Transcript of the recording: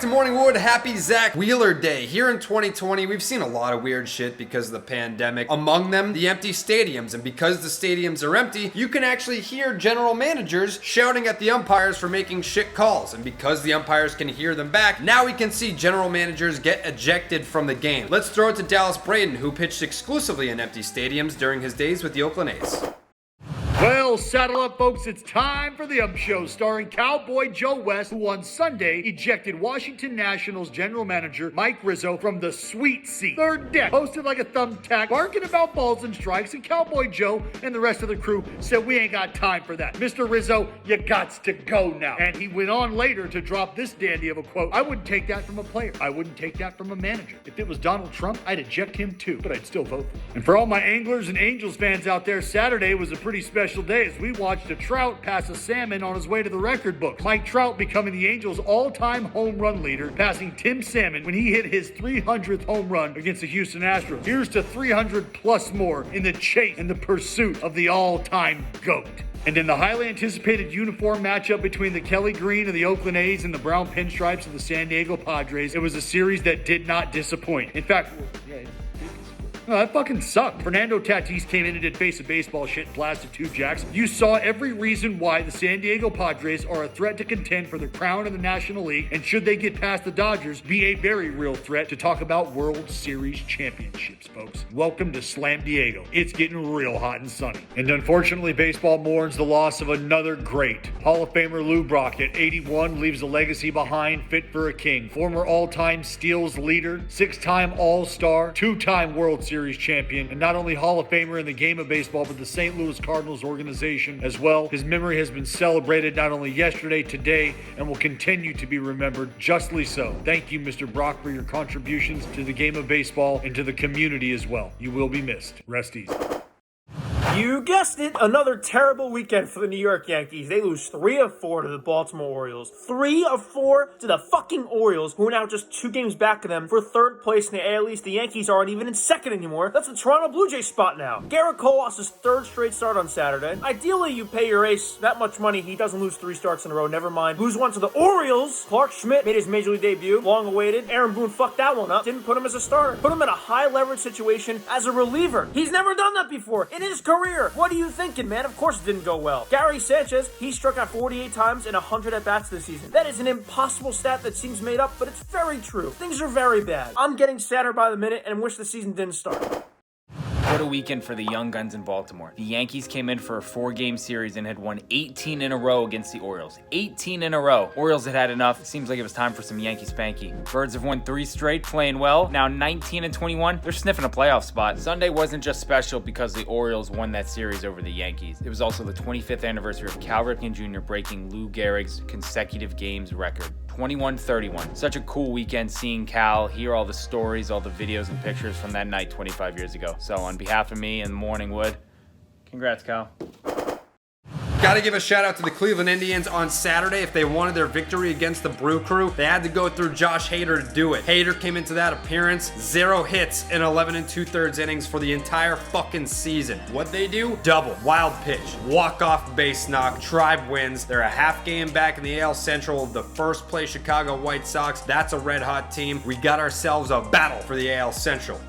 to Morning Wood. Happy Zach Wheeler Day. Here in 2020, we've seen a lot of weird shit because of the pandemic. Among them, the empty stadiums. And because the stadiums are empty, you can actually hear general managers shouting at the umpires for making shit calls. And because the umpires can hear them back, now we can see general managers get ejected from the game. Let's throw it to Dallas Braden, who pitched exclusively in empty stadiums during his days with the Oakland A's. Well, saddle up, folks. It's time for the Ump Show, starring Cowboy Joe West, who on Sunday ejected Washington Nationals general manager Mike Rizzo from the sweet seat. Third deck, posted like a thumbtack, barking about balls and strikes, and Cowboy Joe and the rest of the crew said, "We ain't got time for that. Mr. Rizzo, you gots to go now." And he went on later to drop this dandy of a quote: "I wouldn't take that from a player. I wouldn't take that from a manager. If it was Donald Trump, I'd eject him too, but I'd still vote for him." And for all my anglers and Angels fans out there, Saturday was a pretty special day as we watched a trout pass a salmon on his way to the record books. Mike Trout becoming the Angels' all-time home run leader, passing Tim Salmon when he hit his 300th home run against the Houston Astros. Here's to 300 plus more in the chase and the pursuit of the all-time GOAT. And in the highly anticipated uniform matchup between the Kelly Green of the Oakland A's and the brown pinstripes of the San Diego Padres, it was a series that did not disappoint. In fact, no, that fucking sucked. Fernando Tatis came in and did face of baseball shit and blasted 2 jacks. You saw every reason why the San Diego Padres are a threat to contend for the crown in the National League, and should they get past the Dodgers, be a very real threat to talk about World Series championships, folks. Welcome to Slam Diego. It's getting real hot and sunny. And unfortunately, baseball mourns the loss of another great. Hall of Famer Lou Brock at 81 leaves a legacy behind fit for a king. Former all-time steals leader, 6-time All-Star, 2-time World Series champion, and not only Hall of Famer in the game of baseball, but the St. Louis Cardinals organization as well. His memory has been celebrated not only yesterday, today, and will continue to be remembered justly so. Thank you, Mr. Brock, for your contributions to the game of baseball and to the community as well. You will be missed. Rest easy. You guessed it, another terrible weekend for the New York Yankees. They lose 3 of 4 to the Baltimore Orioles. 3 of 4 to the fucking Orioles, who are now just 2 games back of them for 3rd place in the AL East. The Yankees aren't even in 2nd anymore. That's the Toronto Blue Jays spot now. Gerrit Cole lost his 3rd straight start on Saturday. Ideally, you pay your ace that much money. He doesn't lose 3 starts in a row. Never mind. Lose 1 to the Orioles. Clark Schmidt made his Major League debut. Long awaited. Aaron Boone fucked that one up. Didn't put him as a starter. Put him in a high leverage situation as a reliever. He's never done that before in his career. What are you thinking, man? Of course it didn't go well. Gary Sanchez, he struck out 48 times in 100 at-bats this season. That is an impossible stat that seems made up, but it's very true. Things are very bad. I'm getting sadder by the minute and wish the season didn't start. What a weekend for the young guns in Baltimore. The Yankees came in for a 4-game series and had won 18 in a row against the Orioles. 18 in a row. Orioles had had enough. It seems like it was time for some Yankee spanky. Birds have won 3 straight, playing well. Now 19 and 21. They're sniffing a playoff spot. Sunday wasn't just special because the Orioles won that series over the Yankees. It was also the 25th anniversary of Cal Ripken Jr. breaking Lou Gehrig's consecutive games record. 21-31. Such a cool weekend seeing Cal, hear all the stories, all the videos and pictures from that night 25 years ago. So on behalf of me and Morning Wood, congrats, Cal. Gotta give a shout out to the Cleveland Indians on Saturday. If they wanted their victory against the Brew Crew, they had to go through Josh Hader to do it. Hader came into that appearance, 0 hits in 11 2/3 innings for the entire fucking season. What'd they do? Double, wild pitch, walk-off base knock, Tribe wins. They're a half game back in the AL Central of the first place Chicago White Sox. That's a red hot team. We got ourselves a battle for the AL Central.